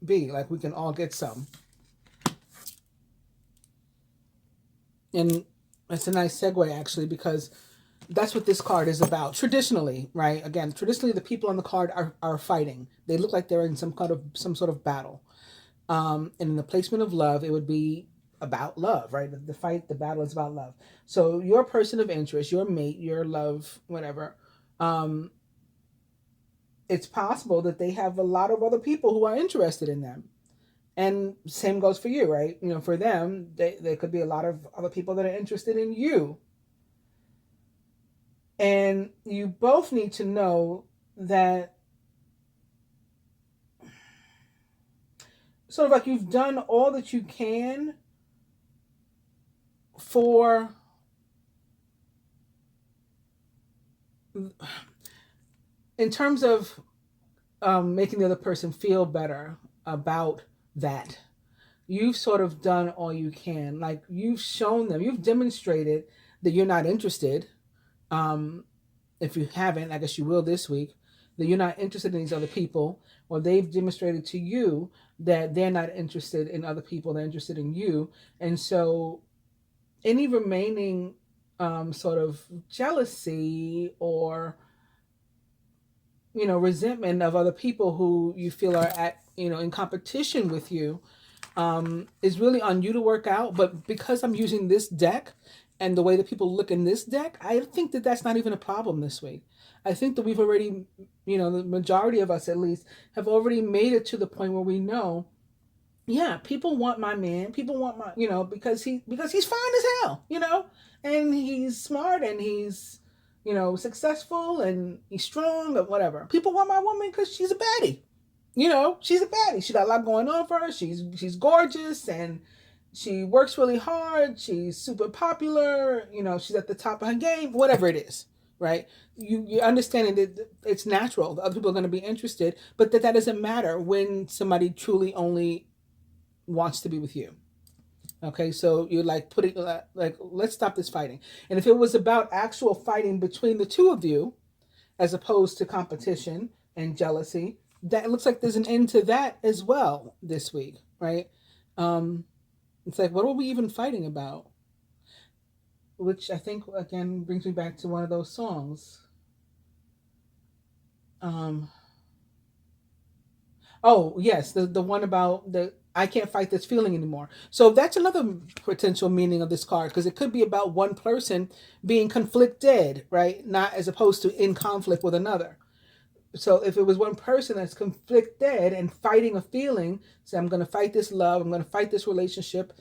be. Like, we can all get some. And that's a nice segue, actually, because that's what this card is about. Traditionally, right? Again, traditionally, the people on the card are fighting. They look like they're in some sort of battle. And in the placement of love, it would be about love, right? The battle is about love. So your person of interest, your mate, your love, whatever, it's possible that they have a lot of other people who are interested in them. And same goes for you, right? For them, there could be a lot of other people that are interested in you. And you both need to know that sort of like you've done all that you can for in terms of making the other person feel better about that. You've sort of done all you can. Like you've shown them, you've demonstrated that you're not interested. Um, if you haven't, I guess you will this week, that you're not interested in these other people, or they've demonstrated to you that they're not interested in other people, they're interested in you. And so any remaining sort of jealousy or resentment of other people who you feel are at in competition with you is really on you to work out. But because I'm using this deck and the way that people look in this deck, I think that that's not even a problem this week. I think that we've already, the majority of us at least have already made it to the point where we know, yeah, people want my man. People want my, because he's fine as hell, and he's smart and he's, successful and he's strong or whatever. People want my woman because she's a baddie. She's a baddie. She got a lot going on for her. She's gorgeous and she works really hard. She's super popular. She's at the top of her game. Whatever it is, right? You're understanding that it's natural. The other people are going to be interested, but that doesn't matter when somebody truly only wants to be with you. Okay, so you're like putting like, let's stop this fighting. And if it was about actual fighting between the two of you, as opposed to competition and jealousy, that looks like there's an end to that as well this week, right? It's like, what are we even fighting about? Which I think again brings me back to one of those songs. Um, oh yes, the one about the I can't fight this feeling anymore. So that's another potential meaning of this card because it could be about one person being conflicted, right? Not as opposed to in conflict with another. So if it was one person that's conflicted and fighting a feeling, say I'm going to fight this love, I'm going to fight this relationship,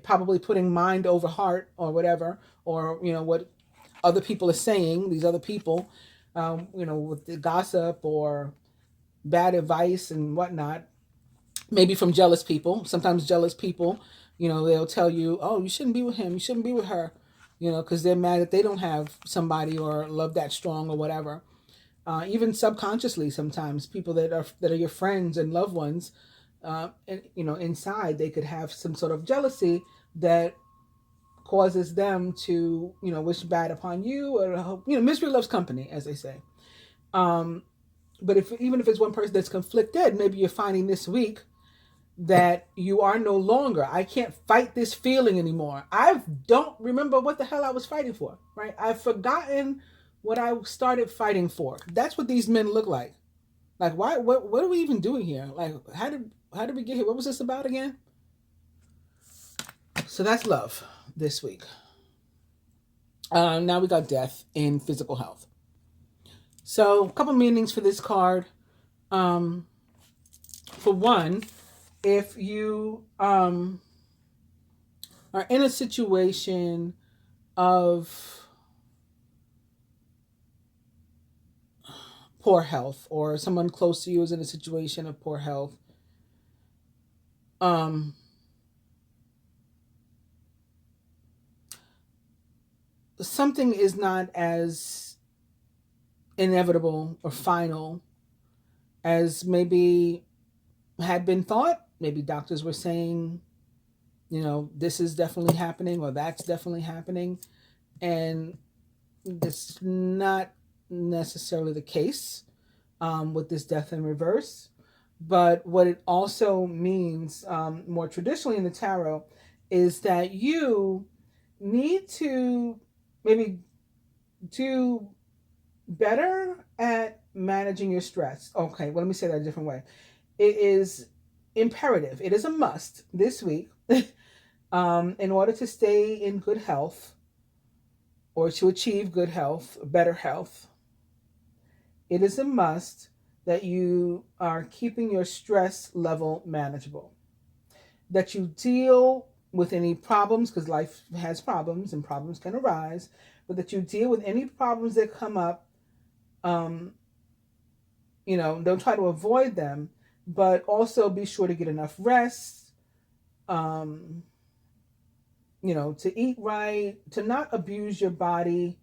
probably putting mind over heart or whatever, or what other people are saying, these other people, with the gossip or bad advice and whatnot, maybe from jealous people. Sometimes jealous people, they'll tell you, oh, you shouldn't be with him, you shouldn't be with her, because they're mad that they don't have somebody or love that strong or whatever. Even subconsciously, sometimes people that are your friends and loved ones, and, inside they could have some sort of jealousy that causes them to, wish bad upon you, or misery loves company, as they say. Um, but even if it's one person that's conflicted, maybe you're finding this week that you are no longer, I can't fight this feeling anymore. I don't remember what the hell I was fighting for, right? I've forgotten what I started fighting for. That's what these men look like. Like, why? What are we even doing here? Like, how did we get here? What was this about again? So that's love this week. Now we got death in physical health. So a couple meanings for this card. For one, if you are in a situation of poor health, or someone close to you is in a situation of poor health, something is not as inevitable or final as maybe had been thought. Maybe doctors were saying, this is definitely happening or that's definitely happening. And it's not necessarily the case with this death in reverse. But what it also means, more traditionally in the tarot, is that you need to maybe do better at managing your stress. Okay, well, let me say that a different way. It is imperative, it is a must this week, in order to stay in good health or to achieve good health, better health. It is a must that you are keeping your stress level manageable, that you deal with any problems, because life has problems and problems can arise, but that you deal with any problems that come up. Don't try to avoid them, but also be sure to get enough rest. Um, to eat right, to not abuse your body,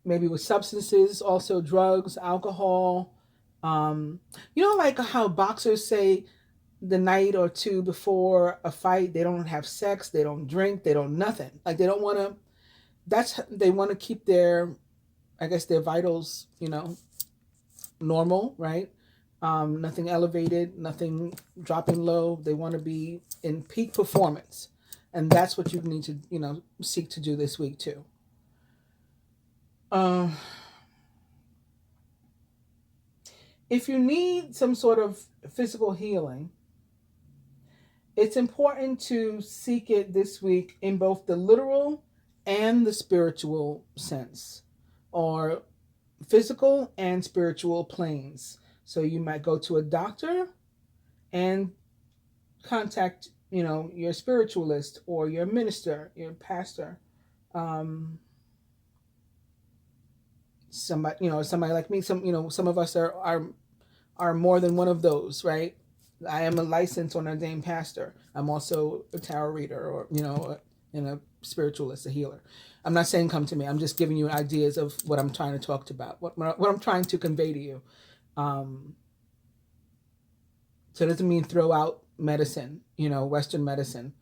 maybe with substances, also drugs, alcohol. Like how boxers say the night or two before a fight, they don't have sex, they don't drink, they don't nothing. Like they don't want to. They want to keep their, I guess, their vitals, normal, right? Nothing elevated, nothing dropping low. They want to be in peak performance, and that's what you need to, seek to do this week too. If you need some sort of physical healing, it's important to seek it this week in both the literal and the spiritual sense, or physical and spiritual planes. So you might go to a doctor and contact, your spiritualist or your minister, your pastor. Somebody like me. Some of us are more than one of those, right? I am a licensed or ordained pastor. I'm also a tarot reader, or a spiritualist, a healer. I'm not saying come to me. I'm just giving you ideas of what I'm trying to talk about, what I'm trying to convey to you. So it doesn't mean throw out medicine, Western medicine.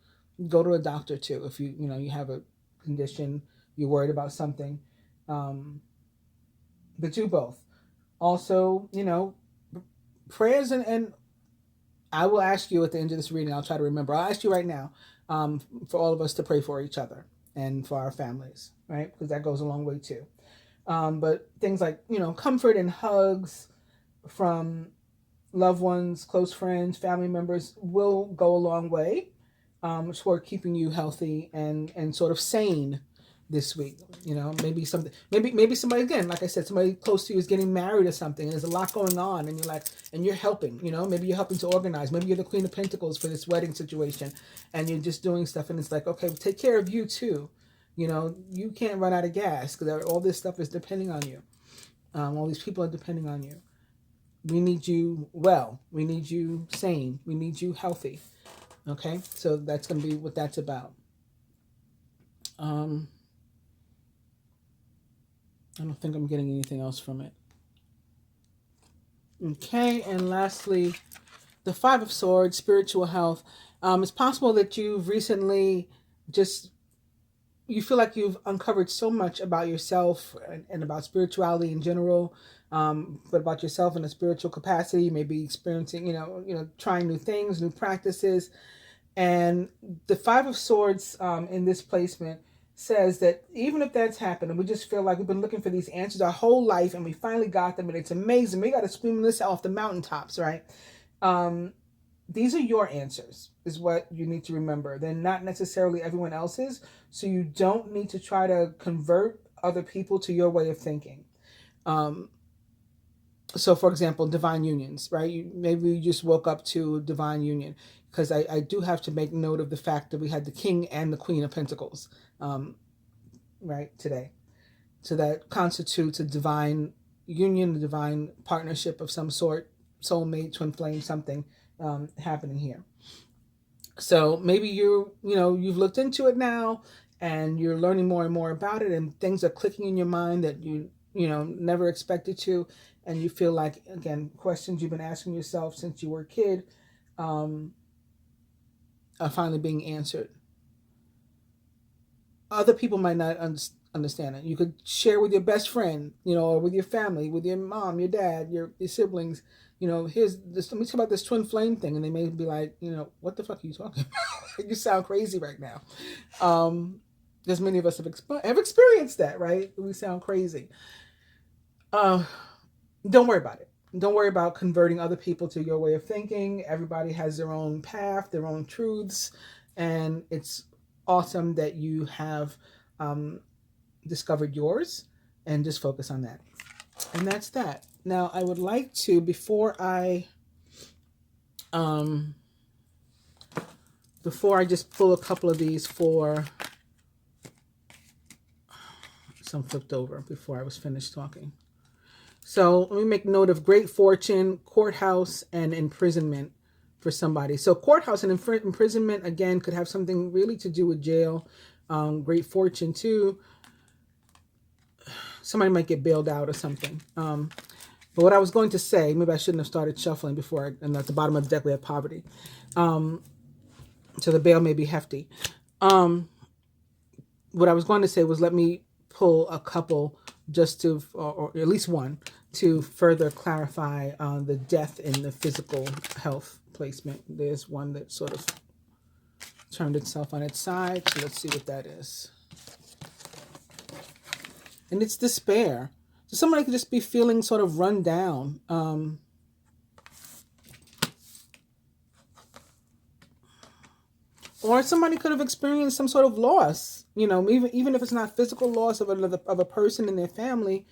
Go to a doctor too if you have a condition, you're worried about something. But do both. Also, prayers and I will ask you at the end of this reading. I'll try to remember. I'll ask you right now, for all of us to pray for each other and for our families, right? Because that goes a long way too. But things like, comfort and hugs from loved ones, close friends, family members will go a long way toward keeping you healthy and sort of sane this week. Maybe somebody, again, like I said, somebody close to you is getting married or something, and there's a lot going on, and you're helping. Maybe you're helping to organize. Maybe you're the Queen of Pentacles for this wedding situation, and you're just doing stuff, and it's like, okay, take care of you too. You can't run out of gas because all this stuff is depending on you. All these people are depending on you. We need you well. We need you sane. We need you healthy. Okay, so that's going to be what that's about. I don't think I'm getting anything else from it. Okay, and lastly, the Five of Swords, spiritual health. It's possible that you've recently you feel like you've uncovered so much about yourself and about spirituality in general, but about yourself in a spiritual capacity. You may be experiencing, trying new things, new practices. And the Five of Swords in this placement says that even if that's happened and we just feel like we've been looking for these answers our whole life and we finally got them and it's amazing, we got to scream this off the mountaintops, right? These are your answers, is what you need to remember. They're not necessarily everyone else's, so you don't need to try to convert other people to your way of thinking. So, for example, divine unions, right? Maybe you just woke up to divine union, because I do have to make note of the fact that we had the King and the Queen of Pentacles, right, today. So that constitutes a divine union, a divine partnership of some sort, soulmate, twin flame, something happening here. So maybe you've looked into it now and you're learning more and more about it, and things are clicking in your mind that you never expected to, and you feel like, again, questions you've been asking yourself since you were a kid are finally being answered. Other people might not understand it. You could share with your best friend, or with your family, with your mom, your dad, your siblings. Here's this. Let me talk about this twin flame thing, and they may be like, what the fuck are you talking about? You sound crazy right now. Because many of us have experienced that, right? We sound crazy. Don't worry about it. Don't worry about converting other people to your way of thinking. Everybody has their own path, their own truths, and it's awesome that you have discovered yours, and just focus on that. And that's that. Now, I would like to, before I just pull a couple of these for some flipped over before I was finished talking. So let me make note of great fortune, courthouse, and imprisonment for somebody. So courthouse and imprisonment, again, could have something really to do with jail. Great fortune, too. Somebody might get bailed out or something. But what I was going to say, maybe I shouldn't have started shuffling before. And at the bottom of the deck, we have poverty. So the bail may be hefty. What I was going to say was let me pull a couple just to, or at least one, to further clarify the death in the physical health placement. There's one that sort of turned itself on its side. So let's see what that is. And it's despair. So somebody could just be feeling sort of run down. Or somebody could have experienced some sort of loss, you know, even if it's not physical loss of a person in their family,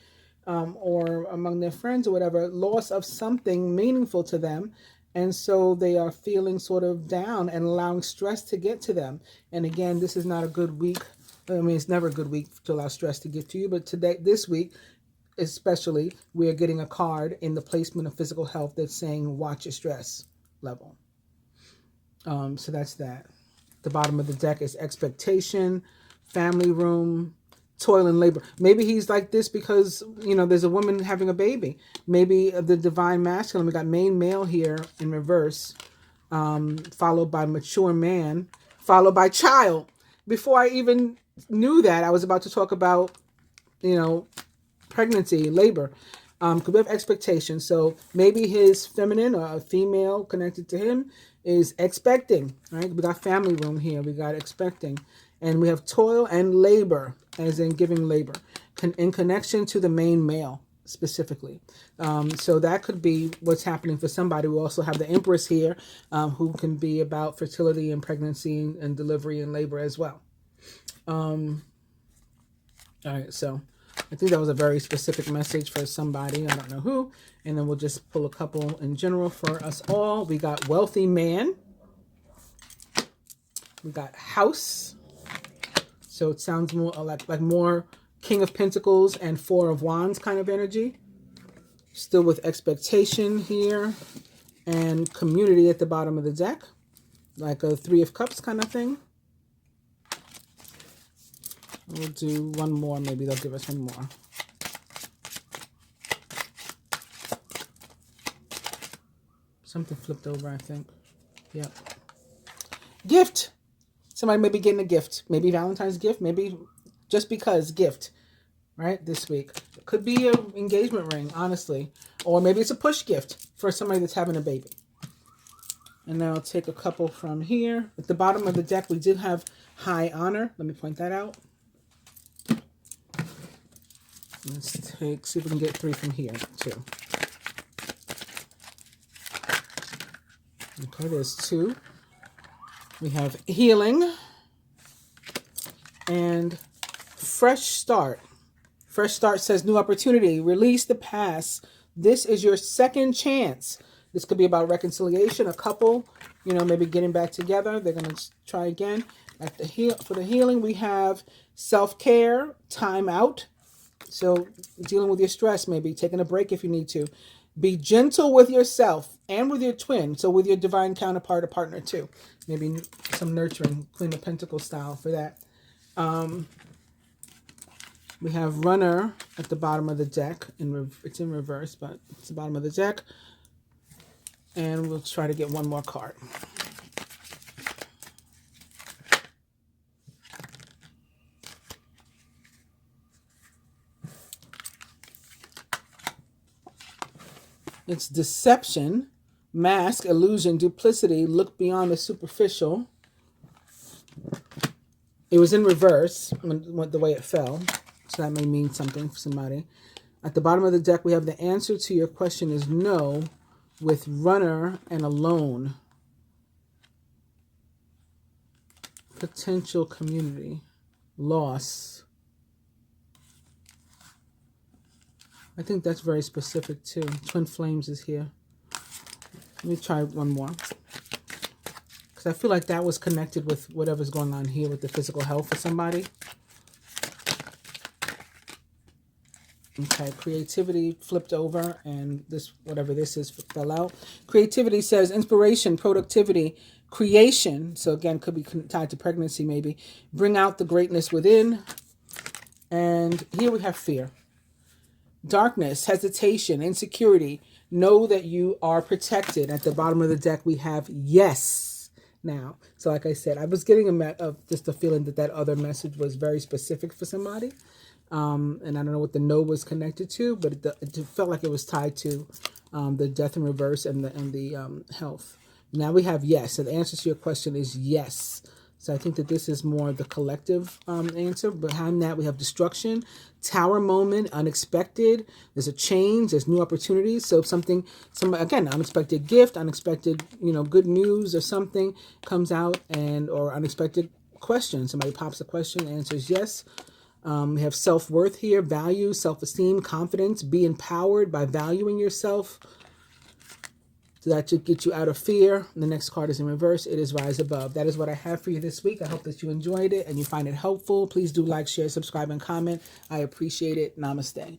or among their friends or whatever, loss of something meaningful to them. And so they are feeling sort of down and allowing stress to get to them. And again, this is not a good week. I mean, it's never a good week to allow stress to get to you. But today, this week, especially, we are getting a card in the placement of physical health that's saying, watch your stress level. So that's that. The bottom of the deck is expectation, family room, toil and labor. Maybe he's like this because, you know, there's a woman having a baby. Maybe the divine masculine. We got main male here in reverse, followed by mature man, followed by child. Before I even knew that, I was about to talk about, you know, pregnancy, labor. Could we have expectation? So maybe his feminine or a female connected to him is expecting, right? We got family room here. We got expecting. And we have toil and labor, as in giving labor, in connection to the main male specifically. So that could be what's happening for somebody. We also have the Empress here, who can be about fertility and pregnancy and delivery and labor as well. All right, so I think that was a very specific message for somebody. I don't know who. And then we'll just pull a couple in general for us all. We got wealthy man. We got house. So it sounds more like more King of Pentacles and Four of Wands kind of energy. Still with expectation here. And community at the bottom of the deck. Like a Three of Cups kind of thing. We'll do one more. Maybe they'll give us one more. Something flipped over, I think. Yep. Gift. Somebody may be getting a gift. Maybe Valentine's gift. Maybe just because gift. Right? This week. It could be an engagement ring, honestly. Or maybe it's a push gift for somebody that's having a baby. And then I'll take a couple from here. At the bottom of the deck, we did have high honor. Let me point that out. Let's see if we can get 3 from here, too. Okay, there's 2. We have healing and fresh start. Fresh start says new opportunity. Release the past. This is your second chance. This could be about reconciliation, a couple, you know, maybe getting back together. They're going to try again. For the healing, we have self-care, time out. So dealing with your stress, maybe taking a break if you need to. Be gentle with yourself and with your twin. So with your divine counterpart or partner too. Maybe some nurturing, Queen of Pentacles style for that. We have runner at the bottom of the deck. It's in reverse, but it's the bottom of the deck. And we'll try to get one more card. It's deception, mask, illusion, duplicity, look beyond the superficial. It was in reverse, the way it fell. So that may mean something for somebody. At the bottom of the deck, we have the answer to your question is no, with runner and alone. Potential community. Loss. I think that's very specific too. Twin Flames is here. Let me try one more. Because I feel like that was connected with whatever's going on here with the physical health for somebody. Okay, creativity flipped over, and this, whatever this is, fell out. Creativity says inspiration, productivity, creation. So again, could be tied to pregnancy maybe. Bring out the greatness within. And here we have fear. Darkness, hesitation, insecurity. Know that you are protected. At the bottom of the deck, we have yes now. So like I said, I was getting just a feeling that that other message was very specific for somebody. And I don't know what the no was connected to, but it felt like it was tied to the death in reverse and the health. Now we have yes. So the answer to your question is yes. So I think that this is more the collective answer. Behind that, we have destruction, tower moment, unexpected. There's a change. There's new opportunities. So again, unexpected gift, unexpected, good news or something comes out, or unexpected question. Somebody pops a question, answers yes. We have self-worth here, value, self-esteem, confidence, be empowered by valuing yourself. So that should get you out of fear. The next card is in reverse. It is rise above. That is what I have for you this week. I hope that you enjoyed it and you find it helpful. Please do like, share, subscribe, and comment. I appreciate it. Namaste.